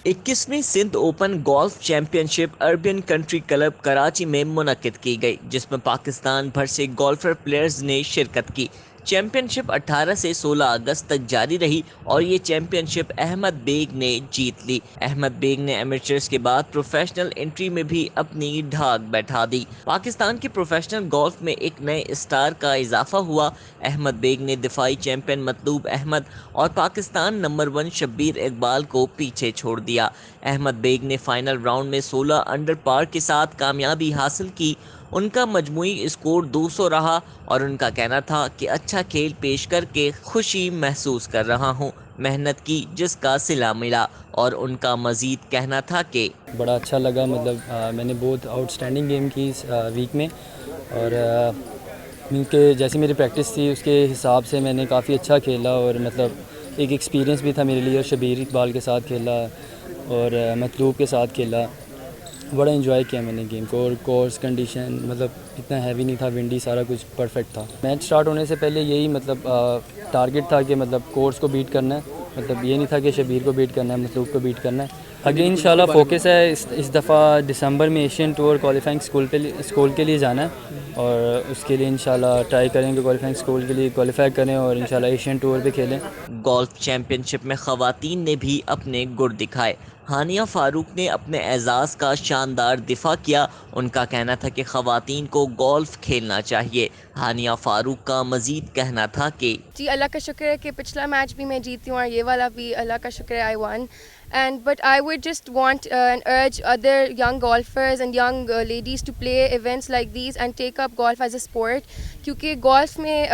21वीं Sindh open golf championship Arabian country club Karachi में मुनक्किद की गई, जिसमें पाकिस्तान भर से गोल्फर प्लेयर्स ने शिरकत की। चैंपियनशिप 18 से 16 अगस्त तक जारी रही और ये चैंपियनशिप अहमद बेग ने जीत ली। अहमद बेग ने एमेचर्स के बाद प्रोफेशनल एंट्री में भी अपनी ढाक बैठा दी। पाकिस्तान के प्रोफेशनल गोल्फ में एक नए स्टार का इजाफा हुआ। अहमद बेग ने दिफाई चैंपियन मतलूब अहमद और पाकिस्तान नंबर 1 शब्बीर इकबाल को पीछे छोड़ दिया। अहमद बेग ने फाइनल राउंड में 16 अंडर पार के साथ कामयाबी हासिल की। उनका मजमूई स्कोर 200 रहा और उनका कहना था कि अच्छा खेल पेश करके खुशी महसूस कर रहा हूं, मेहनत की जिसका सिला मिला। और उनका मजीद कहना था कि बड़ा अच्छा लगा, मतलब मैंने बहुत आउटस्टैंडिंग गेम की इस वीक में, और क्योंकि जैसी मेरी प्रैक्टिस थी उसके हिसाब से मैंने काफ़ी अच्छा खेला, और मतलब एक एक्सपीरियंस भी था मेरे लिए। और शब्बीर इकबाल के साथ खेला और मतलूब के साथ खेला, बड़ा एंजॉय किया मैंने गेम को। और कोर्स कंडीशन मतलब इतना हैवी नहीं था, विंडी, सारा कुछ परफेक्ट था। मैच स्टार्ट होने से पहले यही मतलब टारगेट था कि मतलब कोर्स को बीट करना है, मतलब ये नहीं था कि शब्बीर को बीट करना है, मतलूब को बीट करना है। आगे इंशाल्लाह फोकस है इस दफ़ा दिसंबर में एशियन टूर क्वालिफाइंग स्कूल के लिए जाना है, और उसके लिए इंशाल्लाह ट्राई करेंगे क्वालिफाइंग स्कूल के लिए क्वालिफाई करें और इंशाल्लाह एशियन टूर पे खेलें। गोल्फ चैंपियनशिप में खवातीन ने भी अपने गुर दिखाए। हानिया फारूक ने अपने एजाज़ का शानदार दिफा किया। उनका कहना था कि खवातीन को गोल्फ खेलना चाहिए। हानिया फारूक का मजीद कहना था कि जी अल्लाह का शुक्र है कि पिछला मैच भी मैं जीती हूँ और ये वाला भी अल्लाह का शुक्र है I one. And but I would just want and urge other young golfers and young ladies to play events like these and take up golf as a sport, क्योंकि golf में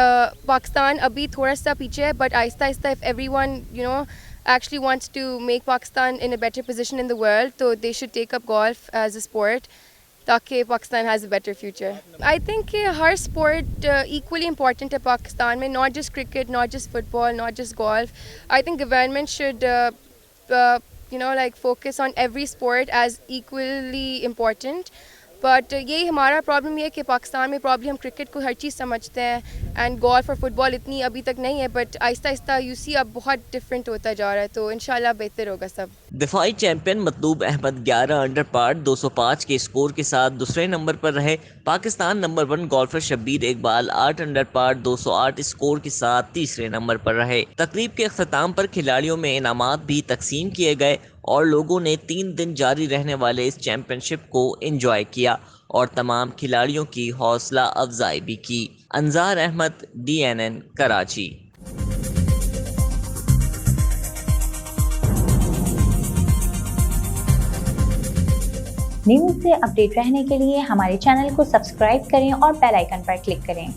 पाकिस्तान अभी थोड़ा सा पीछे है, but Aahista Aahista if everyone actually wants to make Pakistan in a better position in the world, so they should take up golf as a sport ताकि Pakistan has a better future. I think कि हर sport equally important है पाकिस्तान में, not just cricket, not just football, not just golf. I think government should like focus on every sport as equally important, but यही हमारा problem ये है कि पाकिस्तान में problem हम क्रिकेट को हर चीज़ समझते हैं एंड गोल्फ और फुटबॉल इतनी अभी तक नहीं है, बट आहिस्ता आहिस्ता यूसी अब बहुत डिफरेंट होता जा रहा है, तो इंशाल्लाह बेहतर होगा सब। दिफाई champion Matloob Ahmed 11 under par 205 के स्कोर के साथ दूसरे नंबर पर रहे। Pakistan number 1 golfer Shabbir Iqbal 8 under par 208 score के साथ तीसरे नंबर पर रहे। तकरीब के अख्ताम पर खिलाड़ियों में इनामात भी तकसीम किए गए और लोगों ने 3 दिन जारी रहने वाले इस चैंपियनशिप को एंजॉय किया और तमाम खिलाड़ियों की हौसला अफजाई भी की। अंजार अहमद, DNN, कराची। न्यूज़ से अपडेट रहने के लिए हमारे चैनल को सब्सक्राइब करें और बेल आइकन पर क्लिक करें।